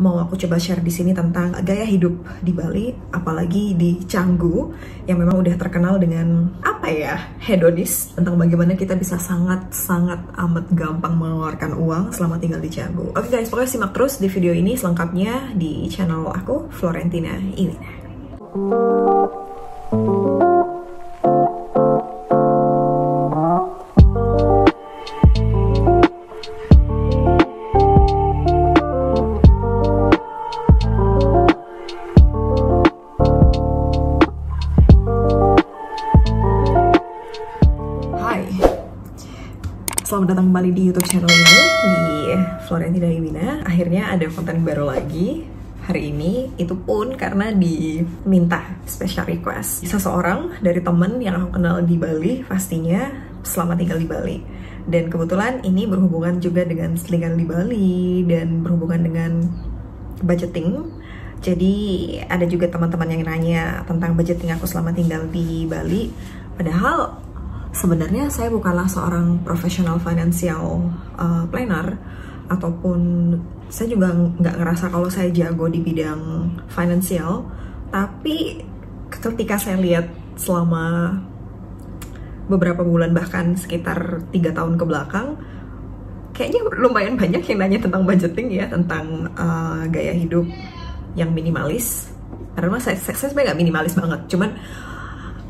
mau aku coba share di sini tentang gaya hidup di Bali, apalagi di Canggu yang memang udah terkenal dengan hedonis, tentang bagaimana kita bisa sangat amat gampang mengeluarkan uang selama tinggal di Canggu. Oke guys, pokoknya simak terus di video ini selengkapnya di channel aku, Florentina Iwina. Selamat datang kembali di YouTube channel ini, di Florentina Iwina. Akhirnya ada konten baru lagi hari ini, itu pun karena diminta special request seseorang dari temen yang aku kenal di Bali, pastinya selama tinggal di Bali. Dan kebetulan ini berhubungan juga dengan tinggal di Bali dan berhubungan dengan budgeting. Jadi ada juga teman-teman yang nanya tentang budgeting aku selama tinggal di Bali. Padahal sebenarnya saya bukanlah seorang profesional financial planner, ataupun saya juga nggak ngerasa kalau saya jago di bidang finansial. Tapi ketika saya lihat selama beberapa bulan, bahkan sekitar 3 tahun ke belakang, kayaknya lumayan banyak yang nanya tentang budgeting ya, tentang gaya hidup yang minimalis. Karena saya sebenarnya nggak minimalis banget, cuman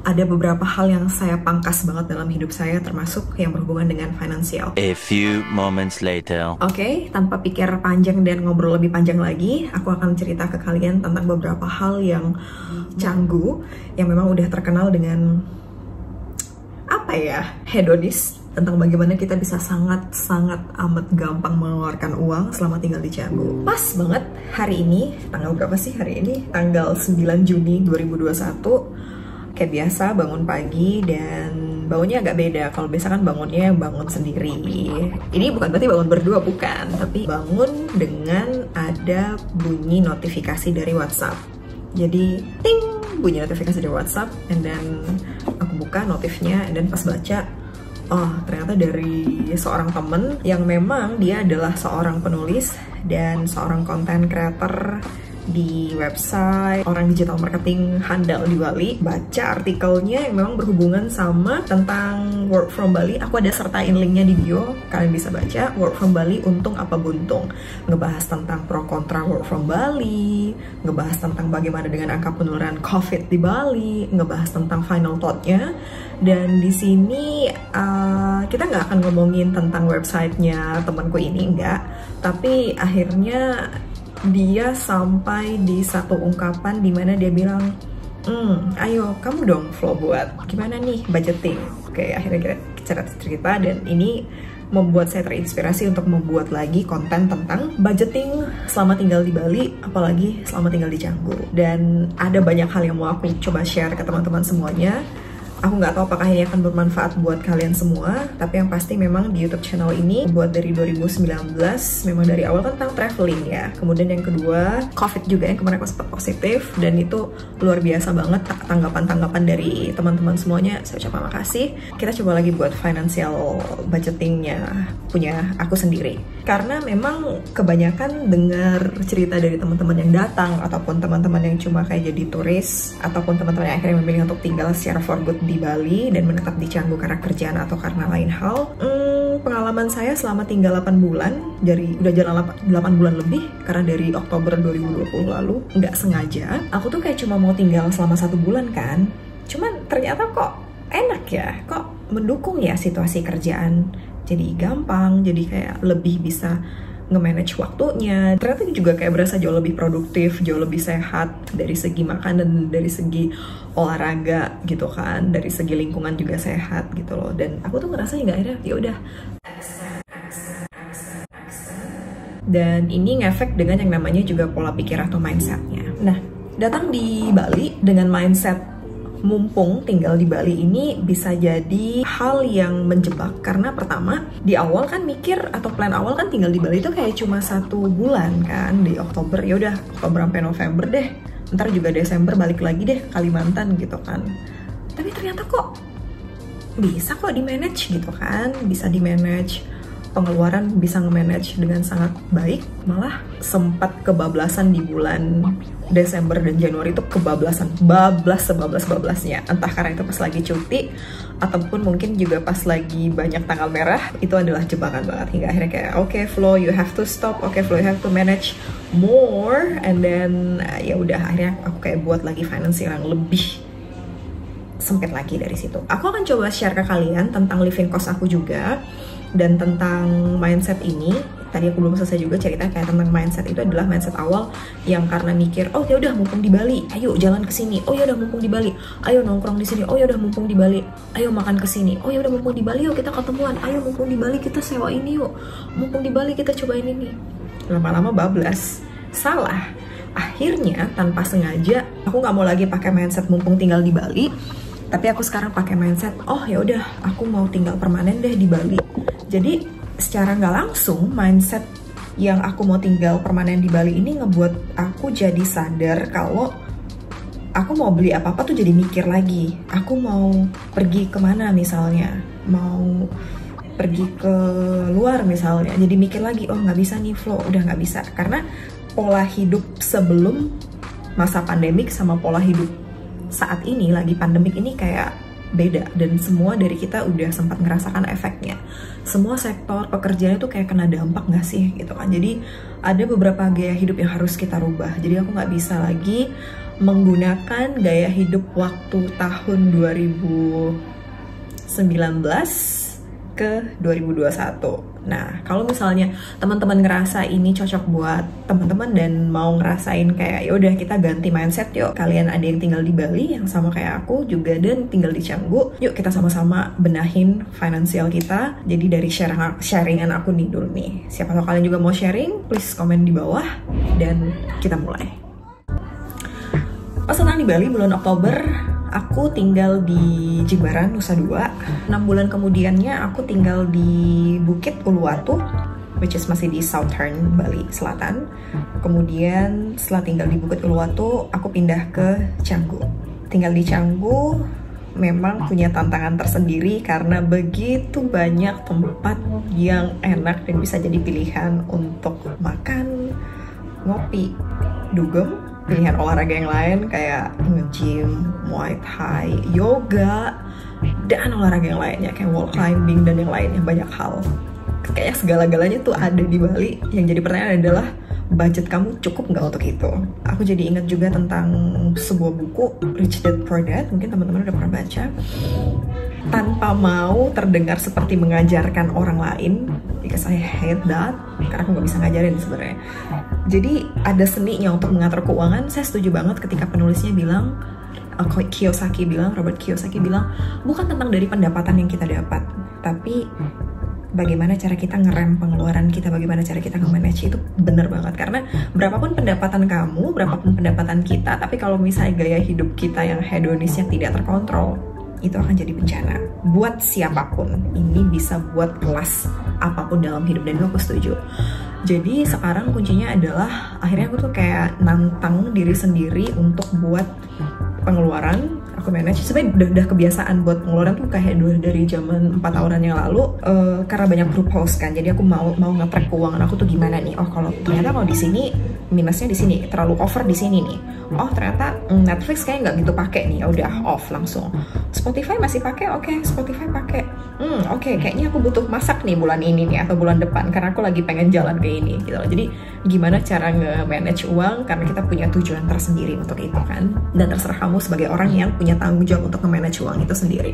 ada beberapa hal yang saya pangkas banget dalam hidup saya, termasuk yang berhubungan dengan finansial. A few moments later. Oke, tanpa pikir panjang dan ngobrol lebih panjang lagi, aku akan cerita ke kalian tentang beberapa hal yang Canggu, yang memang udah terkenal dengan hedonis, tentang bagaimana kita bisa sangat amat gampang mengeluarkan uang selama tinggal di Canggu. Pas banget hari ini, tanggal berapa sih hari ini? Tanggal 9 Juni 2021. Kayak biasa bangun pagi, dan bangunnya agak beda. Kalau biasa kan bangunnya bangun sendiri. Ini bukan berarti bangun berdua, bukan. Tapi bangun dengan ada bunyi notifikasi dari WhatsApp. Jadi ting, bunyi notifikasi dari WhatsApp, and then aku buka notifnya, and then pas baca, oh ternyata dari seorang temen yang memang dia adalah seorang penulis dan seorang content creator di website orang digital marketing handal di Bali. Baca artikelnya yang memang berhubungan sama tentang work from Bali. Aku ada sertain linknya di bio, kalian bisa baca. Work from Bali, untung apa buntung, ngebahas tentang pro kontra work from Bali, ngebahas tentang bagaimana dengan angka penularan COVID di Bali, ngebahas tentang final thought-nya. Dan di sini kita nggak akan ngomongin tentang websitenya temanku ini, enggak, tapi akhirnya dia sampai di satu ungkapan di mana dia bilang, ayo kamu dong Flo, buat gimana nih budgeting. Oke, akhirnya kita cerita, dan ini membuat saya terinspirasi untuk membuat lagi konten tentang budgeting selama tinggal di Bali, apalagi selama tinggal di Canggu. Dan ada banyak hal yang mau aku coba share ke teman-teman semuanya. Aku nggak tahu apakah ini akan bermanfaat buat kalian semua, tapi yang pasti memang di YouTube channel ini buat dari 2019, memang dari awal tentang traveling ya. Kemudian yang kedua, COVID juga yang kemarin aku sempat positif, dan itu luar biasa banget tanggapan-tanggapan dari teman-teman semuanya. Saya ucapkan makasih. Kita coba lagi buat financial budgetingnya punya aku sendiri. Karena memang kebanyakan dengar cerita dari teman-teman yang datang, ataupun teman-teman yang cuma kayak jadi turis, ataupun teman-teman yang akhirnya memilih untuk tinggal secara for good di Bali dan menetap di Canggu karena kerjaan atau karena lain hal. Pengalaman saya selama tinggal 8 bulan, udah jalan 8 bulan lebih, karena dari Oktober 2020 lalu, nggak sengaja, aku tuh kayak cuma mau tinggal selama 1 bulan kan. Cuman ternyata kok enak ya, kok mendukung ya situasi kerjaan. Jadi gampang, jadi kayak lebih bisa nge-manage waktunya. Ternyata juga kayak berasa jauh lebih produktif, jauh lebih sehat dari segi makanan, dari segi olahraga gitu kan, dari segi lingkungan juga sehat gitu loh. Dan aku tuh ngerasa nggak ada, ya udah. Dan ini ngefek dengan yang namanya juga pola pikir atau mindsetnya. Nah, datang di Bali dengan mindset mumpung tinggal di Bali ini bisa jadi hal yang menjebak. Karena pertama, di awal kan mikir, atau plan awal kan tinggal di Bali itu kayak cuma 1 bulan kan, di Oktober, ya udah Oktober sampai November deh, ntar juga Desember balik lagi deh Kalimantan gitu kan. Tapi ternyata kok bisa kok di manage gitu kan, bisa di manage pengeluaran bisa nge-manage dengan sangat baik. Malah sempat kebablasan di bulan Desember dan Januari itu bablas sebablas-bablasnya. Entah karena itu pas lagi cuti, ataupun mungkin juga pas lagi banyak tanggal merah. Itu adalah jebakan banget, hingga akhirnya kayak okay Flo, you have to stop, okay Flo, you have to manage more. And then ya udah, akhirnya aku kayak buat lagi financial yang lebih sempit lagi dari situ. Aku akan coba share ke kalian tentang living cost aku juga, dan tentang mindset ini. Tadi aku belum selesai juga cerita kayak tentang mindset. Itu adalah mindset awal yang karena mikir, oh ya udah mumpung di Bali, ayo jalan ke sini. Oh ya udah mumpung di Bali, ayo nongkrong di sini. Oh ya udah mumpung di Bali, ayo makan ke sini. Oh ya udah mumpung di Bali, yuk kita ketemuan. Ayo mumpung di Bali kita sewa ini yuk. Mumpung di Bali kita cobain ini. Lama-lama bablas. Salah. Akhirnya tanpa sengaja aku nggak mau lagi pakai mindset mumpung tinggal di Bali, tapi aku sekarang pakai mindset, oh ya udah aku mau tinggal permanen deh di Bali. Jadi secara nggak langsung mindset yang aku mau tinggal permanen di Bali ini ngebuat aku jadi sadar kalau aku mau beli apa-apa tuh jadi mikir lagi. Aku mau pergi kemana misalnya, mau pergi ke luar misalnya, jadi mikir lagi, oh nggak bisa nih Flo, udah nggak bisa. Karena pola hidup sebelum masa pandemik sama pola hidup saat ini lagi pandemik ini kayak beda, dan semua dari kita udah sempat ngerasakan efeknya. Semua sektor pekerjaan itu kayak kena dampak nggak sih gitu kan. Jadi ada beberapa gaya hidup yang harus kita rubah. Jadi aku nggak bisa lagi menggunakan gaya hidup waktu tahun 2019 ke 2021. Nah, kalau misalnya teman-teman ngerasa ini cocok buat teman-teman dan mau ngerasain kayak ya udah kita ganti mindset yuk. Kalian ada yang tinggal di Bali yang sama kayak aku juga dan tinggal di Canggu. Yuk kita sama-sama benahin finansial kita. Jadi dari sharingan aku nih dulu nih. Siapa tahu kalian juga mau sharing, please komen di bawah dan kita mulai. Pas datang di Bali bulan Oktober, aku tinggal di Jimbaran, Nusa Dua. 6 bulan kemudiannya aku tinggal di Bukit Uluwatu, which is masih di Southern Bali Selatan. Kemudian setelah tinggal di Bukit Uluwatu, aku pindah ke Canggu. Tinggal di Canggu memang punya tantangan tersendiri karena begitu banyak tempat yang enak dan bisa jadi pilihan untuk makan, ngopi, dugem, pilihan olahraga yang lain kayak nge-gym, Muay Thai, yoga, dan olahraga yang lainnya kayak wall climbing dan yang lainnya, banyak hal. Kayaknya segala-galanya tuh ada di Bali. Yang jadi pertanyaan adalah budget kamu cukup nggak untuk itu? Aku jadi ingat juga tentang sebuah buku, Rich Dad Poor Dad, mungkin teman-teman udah pernah baca. Tanpa mau terdengar seperti mengajarkan orang lain, because I hate that, karena aku nggak bisa ngajarin sebenarnya. Jadi ada seninya untuk mengatur keuangan. Saya setuju banget ketika penulisnya bilang, Robert Kiyosaki bilang, bukan tentang dari pendapatan yang kita dapat, tapi bagaimana cara kita ngerem pengeluaran kita, bagaimana cara kita nge-manage. Itu bener banget, karena berapapun pendapatan kamu, berapapun pendapatan kita, tapi kalau misalnya gaya hidup kita yang hedonisnya tidak terkontrol, itu akan jadi bencana buat siapapun. Ini bisa buat kelas apapun dalam hidup, dan itu aku setuju. Jadi sekarang kuncinya adalah akhirnya aku tuh kayak nantang diri sendiri untuk buat pengeluaran aku manage. Sebenarnya udah kebiasaan buat pengeluaran tuh kayak dari zaman 4 tahunan yang lalu, karena banyak group host kan. Jadi aku mau nge-track keuangan aku tuh gimana nih. Oh kalau ternyata kalau di sini minusnya di sini, terlalu over di sini nih. Oh ternyata Netflix kayak nggak gitu pakai nih, ya udah off langsung. Spotify masih pakai, oke, Spotify pakai. Oke, kayaknya aku butuh masak nih bulan ini nih atau bulan depan karena aku lagi pengen jalan ke ini gitu loh. Jadi gimana cara nge-manage uang, karena kita punya tujuan tersendiri untuk itu kan. Dan terserah kamu sebagai orang yang punya tanggung jawab untuk nge-manage uang itu sendiri.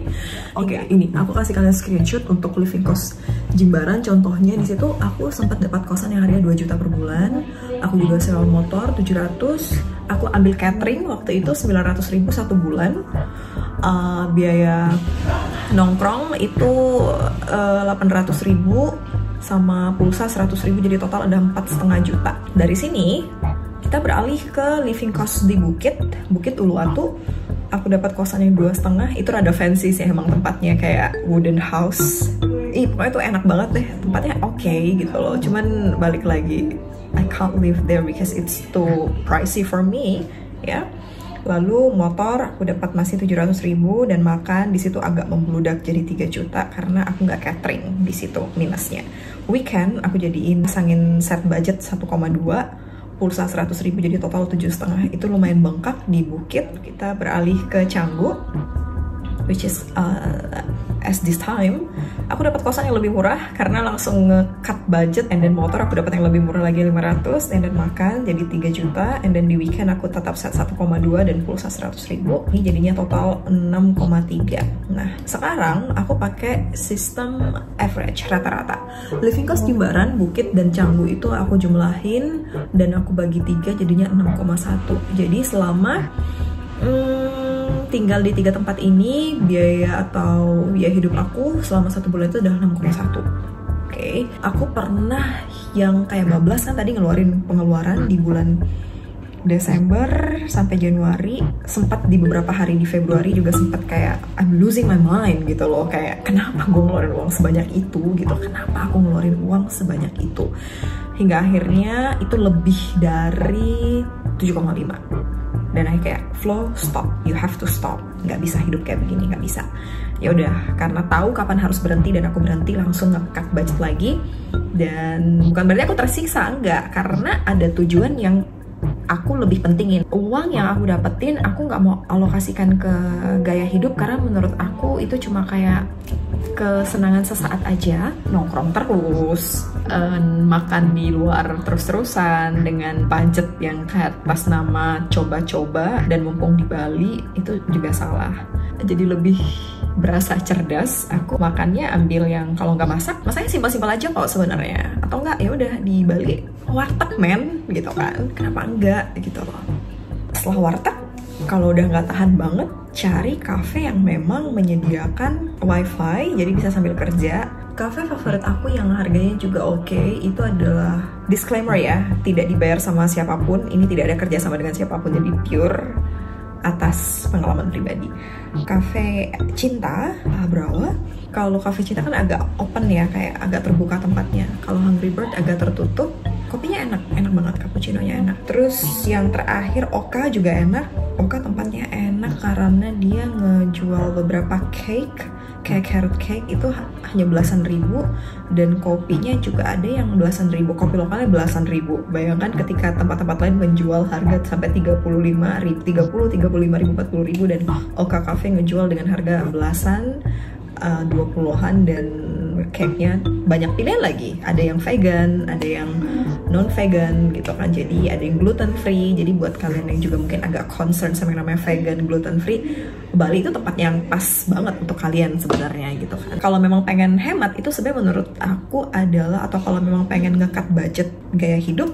Oke, ini aku kasih kalian screenshot untuk living cost Jimbaran. Contohnya di situ aku sempat dapat kosan yang harganya 2 juta per bulan. Aku juga sewa motor 700. Aku ambil catering waktu itu 900.000 1 bulan. Biaya nongkrong itu 800.000 sama pulsa 100.000, jadi total ada 4,5 juta. Dari sini kita beralih ke living cost di Bukit Uluwatu. Aku dapat kosan yang 2,5, itu rada fancy sih emang tempatnya, kayak wooden house. Pokoknya itu enak banget deh, tempatnya oke gitu loh. Cuman balik lagi, I can't live there because it's too pricey for me, ya. Lalu motor aku dapat masih 700.000 dan makan di situ agak membludak jadi 3 juta karena aku nggak catering di situ minusnya. Weekend aku jadiin sangin set budget 1,2, pulsa 100.000 jadi total 7,5. Itu lumayan bengkak di Bukit. Kita beralih ke Canggu, which is as this time aku dapat kosan yang lebih murah karena langsung nge-cut budget, and then motor aku dapat yang lebih murah lagi 500, and then makan jadi 3 juta, and then di weekend aku tetap set 1,2 dan pulsa 100.000. Ini jadinya total 6,3. Nah sekarang aku pakai sistem average rata-rata. Living cost Jimbaran, Bukit, dan Canggu itu aku jumlahin dan aku bagi 3 jadinya 6,1. Jadi selama tinggal di 3 tempat ini, biaya hidup aku selama 1 bulan itu udah 6,1. Oke, aku pernah yang kayak bablas kan tadi ngeluarin pengeluaran di bulan Desember sampai Januari, sempat di beberapa hari di Februari juga sempat kayak I'm losing my mind gitu loh, kayak kenapa gue ngeluarin uang sebanyak itu gitu, kenapa aku ngeluarin uang sebanyak itu, hingga akhirnya itu lebih dari 7,5. Dan aku kayak flow, stop, you have to stop, nggak bisa hidup kayak begini, nggak bisa. Ya udah, karena tahu kapan harus berhenti dan aku berhenti, langsung nge-cut budget lagi. Dan bukan berarti aku tersiksa, enggak, karena ada tujuan yang aku lebih pentingin. Uang yang aku dapetin aku nggak mau alokasikan ke gaya hidup karena menurut aku itu cuma kayak kesenangan sesaat aja, nongkrong terus, makan di luar terus-terusan dengan budget yang kayak pas nama coba-coba, dan mumpung di Bali itu juga salah. Jadi lebih berasa cerdas, aku makannya ambil yang kalau nggak masak, masaknya simpel-simpel aja kok sebenarnya. Atau enggak ya udah di Bali warteg men gitu kan, kenapa enggak gitu loh. Setelah warteg, kalau udah nggak tahan banget, cari cafe yang memang menyediakan wifi jadi bisa sambil kerja. Cafe favorit aku yang harganya juga oke, itu adalah, disclaimer ya, tidak dibayar sama siapapun, ini tidak ada kerja sama dengan siapapun, jadi pure atas pengalaman pribadi. Cafe Cinta Brawa. Kalau Cafe Cinta kan agak open ya, kayak agak terbuka tempatnya. Kalau Hungry Bird agak tertutup. Kopinya enak banget, cappuccino-nya enak. Terus yang terakhir Oka juga enak. Oka tempatnya enak karena dia ngejual beberapa cake, kayak carrot cake itu hanya belasan ribu, dan kopinya juga ada yang belasan ribu, kopi lokalnya belasan ribu. Bayangkan ketika tempat-tempat lain menjual harga sampai 35 ribu, 35 ribu, 40 ribu, dan Oka Cafe ngejual dengan harga belasan, 20-an, dan cake-nya banyak pilihan lagi. Ada yang vegan, ada yang non-vegan gitu kan, jadi ada yang gluten free. Jadi buat kalian yang juga mungkin agak concern sama yang namanya vegan, gluten free, Bali itu tempat yang pas banget untuk kalian sebenarnya gitu kan. Kalau memang pengen hemat, itu sebenarnya menurut aku adalah, atau kalau memang pengen nge-cut budget gaya hidup,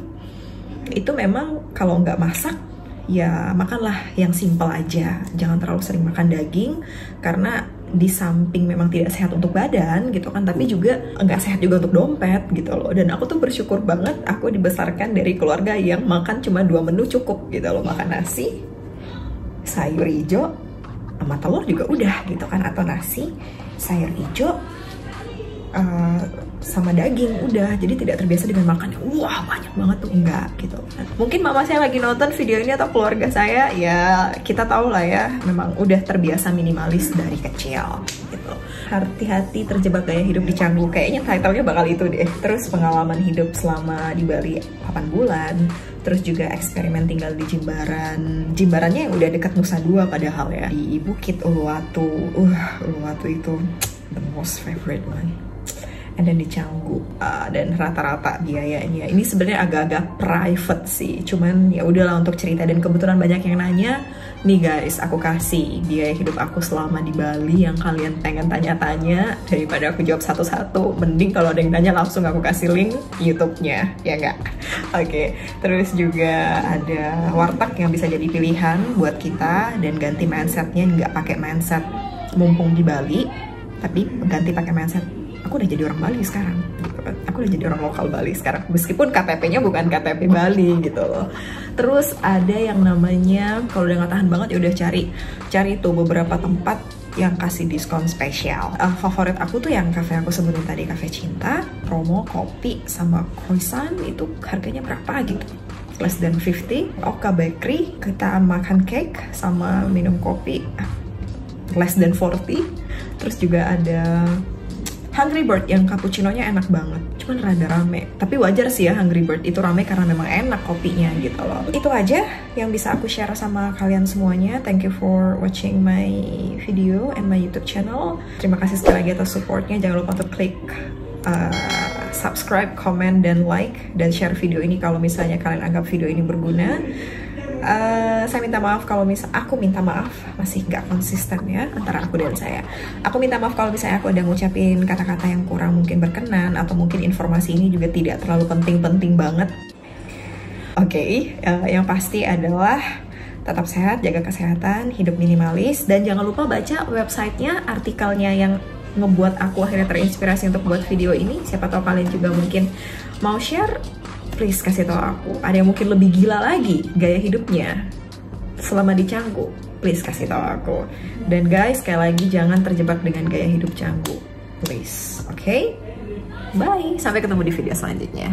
itu memang kalau nggak masak, ya makanlah yang simple aja. Jangan terlalu sering makan daging, karena di samping memang tidak sehat untuk badan gitu kan, tapi juga nggak sehat juga untuk dompet gitu loh. Dan aku tuh bersyukur banget aku dibesarkan dari keluarga yang makan cuma 2 menu cukup gitu loh, makan nasi, sayur hijau, sama telur juga udah gitu kan, atau nasi, sayur hijau, sama daging udah. Jadi tidak terbiasa dengan makan wah banyak banget tuh, enggak gitu. Mungkin mama saya lagi nonton video ini atau keluarga saya, ya kita tahu lah ya, memang udah terbiasa minimalis dari kecil gitu. Hati-hati terjebak gaya hidup di Canggu, kayaknya title-nya bakal itu deh. Terus pengalaman hidup selama di Bali 8 bulan, terus juga eksperimen tinggal di Jimbaran. Jimbarannya yang udah dekat Nusa Dua padahal ya, di Bukit Uluwatu. Uluwatu itu the most favorite one. And then di Canggu, dan rata-rata biayanya ini sebenarnya agak-agak private sih, cuman ya udahlah untuk cerita. Dan kebetulan banyak yang nanya nih guys, aku kasih biaya hidup aku selama di Bali yang kalian pengen tanya-tanya, daripada aku jawab satu-satu, mending kalau ada yang nanya langsung aku kasih link YouTube-nya, ya nggak? Oke. Terus juga ada warteg yang bisa jadi pilihan buat kita, dan ganti mindsetnya, nggak pakai mindset mumpung di Bali, tapi ganti pakai mindset aku udah jadi orang Bali sekarang gitu kan. Aku udah jadi orang lokal Bali sekarang, meskipun KTP-nya bukan KTP Bali gitu loh. Terus ada yang namanya, kalau udah nggak tahan banget ya udah cari tuh beberapa tempat yang kasih diskon spesial. Favorit aku tuh yang cafe aku sebutin tadi, Cafe Cinta, promo kopi sama croissant itu harganya berapa gitu, less than 50. Oka Bakery, kita makan cake sama minum kopi less than 40. Terus juga ada Hungry Bird yang cappuccino-nya enak banget, cuman rada rame. Tapi wajar sih ya Hungry Bird itu rame karena memang enak kopinya gitu loh. Itu aja yang bisa aku share sama kalian semuanya. Thank you for watching my video and my YouTube channel. Terima kasih sekali lagi atas supportnya. Jangan lupa untuk klik subscribe, comment, dan like, dan share video ini kalau misalnya kalian anggap video ini berguna. Saya minta maaf kalau aku minta maaf masih nggak konsisten ya antara aku dan saya. Aku minta maaf kalau misalnya aku ada ngucapin kata-kata yang kurang mungkin berkenan, atau mungkin informasi ini juga tidak terlalu penting-penting banget. Oke, yang pasti adalah tetap sehat, jaga kesehatan, hidup minimalis, dan jangan lupa baca websitenya, artikelnya yang ngebuat aku akhirnya terinspirasi untuk buat video ini. Siapa tahu kalian juga mungkin mau share. Please kasih tahu aku, ada yang mungkin lebih gila lagi gaya hidupnya selama di Canggu. Please kasih tahu aku. Dan guys, sekali lagi jangan terjebak dengan gaya hidup Canggu. Please, oke? Bye, sampai ketemu di video selanjutnya.